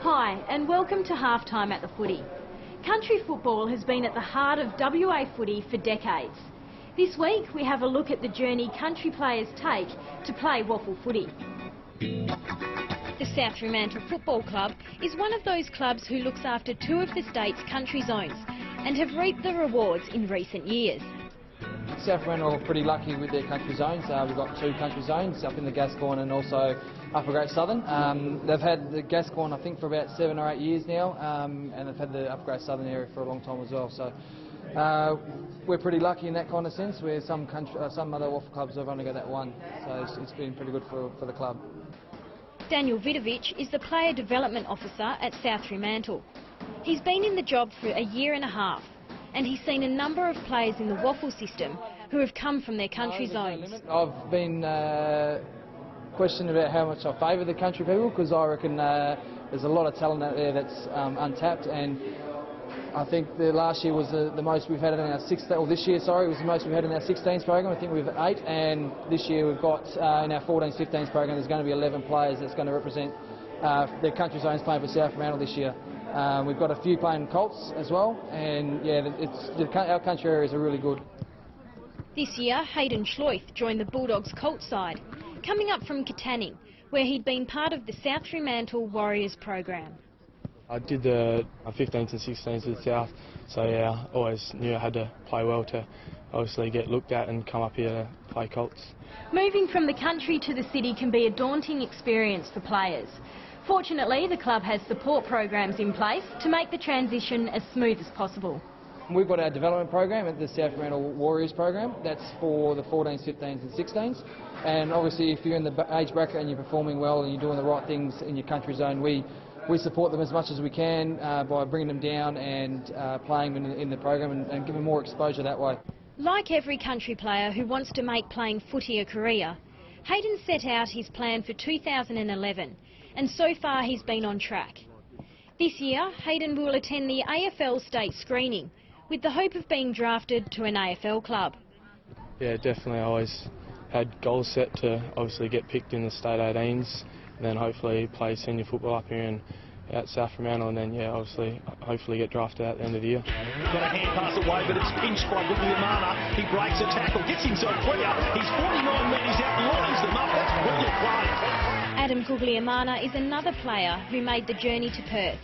Hi and welcome to Halftime at the Footy. Country football has been at the heart of WA footy for decades. This week we have a look at the journey country players take to play WAFL footy. The South Fremantle Football Club is one of those clubs who looks after two of the state's country zones and have reaped the rewards in recent years. South Fremantle are pretty lucky with their country zones. We've got two country zones up in the Gascoyne and also Upper Great Southern. They've had the Gascoyne I think for about 7 or 8 years now, and they've had the Upper Great Southern area for a long time as well. So we're pretty lucky in that kind of sense, where some other WAFL clubs have only got that one. So it's been pretty good for the club. Daniel Vidovic is the Player Development Officer at South Fremantle. He's been in the job for a year and a half, and he's seen a number of players in the WAFL system who have come from their country zones. I've been questioned about how much I favour the country people, because I reckon there's a lot of talent out there that's untapped, and I think the last year was the most we've had in our 16th, or this year, sorry, was the most we've had in our 16s program. I think we've 8, and this year we've got in our 14s, 15s program, there's going to be 11 players that's going to represent their country zones playing for South Fremantle this year. We've got a few playing Colts as well, and yeah, our country areas are really good. This year, Hayden Schloith joined the Bulldogs Colt side, coming up from Katanning, where he'd been part of the South Fremantle Warriors program. I did the 15s and 16s with South, so yeah, I always knew I had to play well to obviously get looked at and come up here to play Colts. Moving from the country to the city can be a daunting experience for players. Fortunately, the club has support programs in place to make the transition as smooth as possible. We've got our development program at the South Fremantle Warriors program. That's for the 14s, 15s and 16s. And obviously if you're in the age bracket and you're performing well and you're doing the right things in your country zone, we support them as much as we can by bringing them down and playing them in the program and giving more exposure that way. Like every country player who wants to make playing footy a career, Hayden set out his plan for 2011, and so far he's been on track. This year, Hayden will attend the AFL state screening with the hope of being drafted to an AFL club. Yeah, definitely. I always had goals set to obviously get picked in the state 18s, and then hopefully play senior football up here and at South Fremantle, and then yeah, obviously hopefully get drafted at the end of the year. Got a hand pass away, but it's pinched by Guglielmana. He breaks a tackle, gets himself clear. He's 49 metres out, lines them up. That's brilliant play. Adam Guglielmana is another player who made the journey to Perth.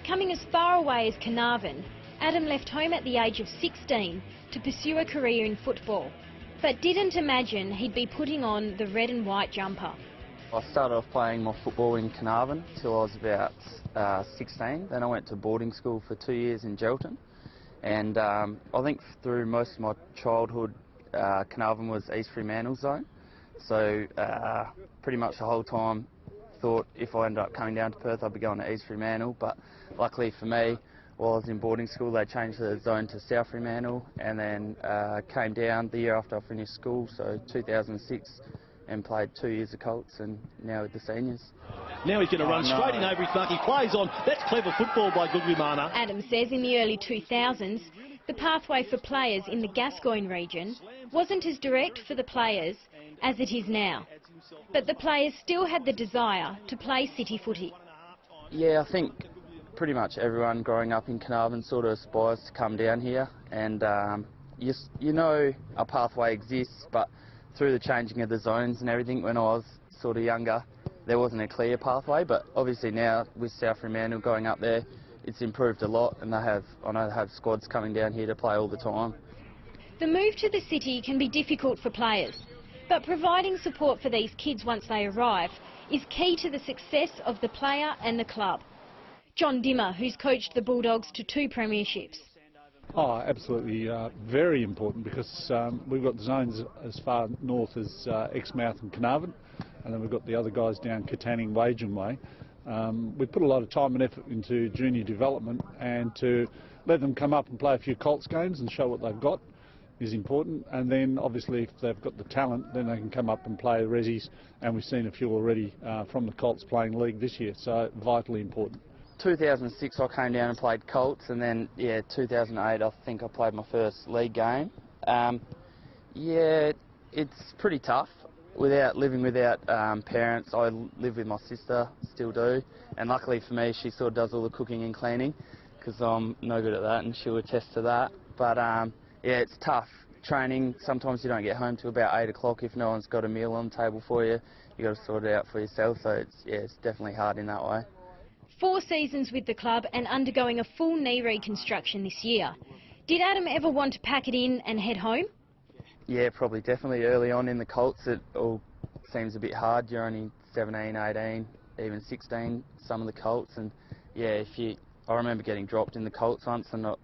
Coming as far away as Carnarvon, Adam left home at the age of 16 to pursue a career in football, but didn't imagine he'd be putting on the red and white jumper. I started off playing my football in Carnarvon till I was about 16. Then I went to boarding school for 2 years in Gelton, and I think through most of my childhood, Carnarvon was East Fremantle zone. So pretty much the whole time thought if I ended up coming down to Perth I'd be going to East Fremantle, but luckily for me, while I was in boarding school they changed the zone to South Fremantle, and then came down the year after I finished school, so 2006, and played 2 years of Colts and now with the seniors. Now he's going to run straight in over his mark. He plays on. That's clever football by Guglielmana. Adam says in the early 2000s, the pathway for players in the Gascoyne region wasn't as direct for the players as it is now. But the players still had the desire to play city footy. Yeah, I think pretty much everyone growing up in Carnarvon sort of aspires to come down here, and you know a pathway exists, but through the changing of the zones and everything when I was sort of younger, there wasn't a clear pathway, but obviously now with South Fremantle going up there, it's improved a lot, and I know they have squads coming down here to play all the time. The move to the city can be difficult for players, but providing support for these kids once they arrive is key to the success of the player and the club. John Dimmer, who's coached the Bulldogs to 2 premierships. Oh, absolutely, very important, because we've got zones as far north as Exmouth and Carnarvon, and then we've got the other guys down Katanning, Wagen Way. We put a lot of time and effort into junior development, and to let them come up and play a few Colts games and show what they've got is important, and then obviously if they've got the talent then they can come up and play the Resies, and we've seen a few already from the Colts playing league this year, so vitally important. 2006 I came down and played Colts, and then yeah, 2008 I think I played my first league game. Yeah, it's pretty tough. living without parents, I live with my sister, still do, and luckily for me she sort of does all the cooking and cleaning because I'm no good at that and she'll attest to that. But yeah, it's tough. Training, sometimes you don't get home till about 8 o'clock if no one's got a meal on the table for you. You've got to sort it out for yourself, so it's definitely hard in that way. 4 seasons with the club and undergoing a full knee reconstruction this year. Did Adam ever want to pack it in and head home? Yeah, probably definitely early on in the Colts it all seems a bit hard. You're only 17, 18, even 16, some of the Colts, and yeah, I remember getting dropped in the Colts once and I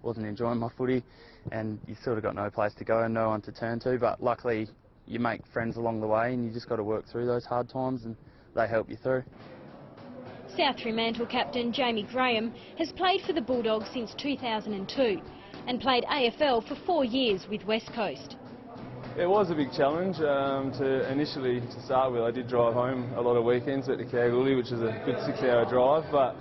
wasn't enjoying my footy and you sort of got no place to go and no one to turn to, but luckily you make friends along the way and you just got to work through those hard times and they help you through. South Fremantle captain Jamie Graham has played for the Bulldogs since 2002 and played AFL for 4 years with West Coast. It was a big challenge to start with. I did drive home a lot of weekends at the Kalgoorlie, which is a good 6-hour drive, but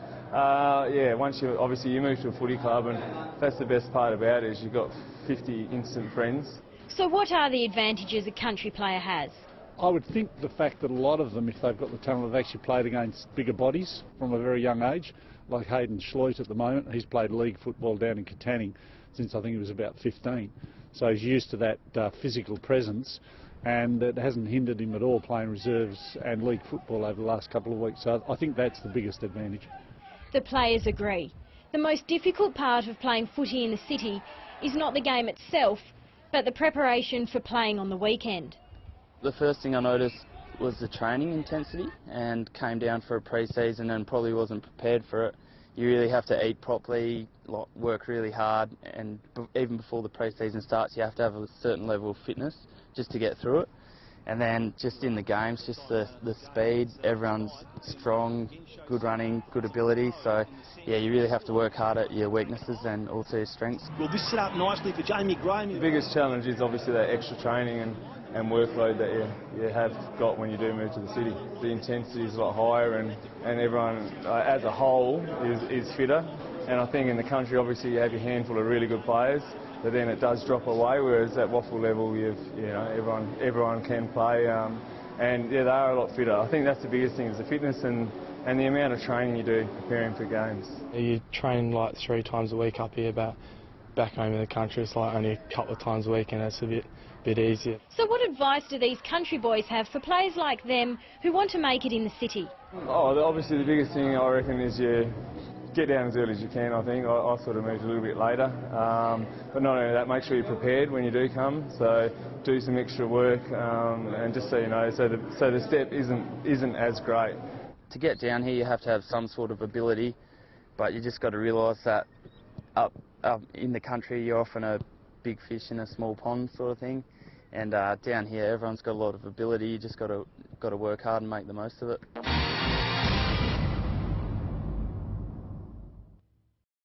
yeah, once you move to a footy club, and that's the best part about it, is you've got 50 instant friends. So what are the advantages a country player has? I would think the fact that a lot of them, if they've got the talent, have actually played against bigger bodies from a very young age, like Hayden Schleut at the moment. He's played league football down in Katanning since I think he was about 15. So he's used to that physical presence, and it hasn't hindered him at all playing reserves and league football over the last couple of weeks. So I think that's the biggest advantage. The players agree. The most difficult part of playing footy in the city is not the game itself, but the preparation for playing on the weekend. The first thing I noticed was the training intensity, and came down for a pre-season and probably wasn't prepared for it. You really have to eat properly, work really hard, and even before the pre-season starts you have to have a certain level of fitness just to get through it. And then just in the games, just the speed, everyone's strong, good running, good ability, so yeah, you really have to work hard at your weaknesses and also your strengths. Will this set up nicely for Jamie Graham? The biggest challenge is obviously that extra training and workload that you have got when you do move to the city. The intensity is a lot higher, and everyone as a whole is fitter. And I think in the country, obviously, you have your handful of really good players, but then it does drop away. Whereas at WAFL level, everyone can play, and yeah, they are a lot fitter. I think that's the biggest thing, is the fitness and the amount of training you do preparing for games. You train like 3 times a week up here, but back home in the country it's like only a couple of times a week, and it's a bit easier. So what advice do these country boys have for players like them who want to make it in the city? Oh, obviously the biggest thing I reckon is you get down as early as you can. I think I sort of moved a little bit later, but not only that, make sure you're prepared when you do come. So do some extra work, and just so you know, so the step isn't as great. To get down here you have to have some sort of ability, but you just got to realise that up in the country you're often a big fish in a small pond sort of thing, and down here everyone's got a lot of ability. You just got to work hard and make the most of it.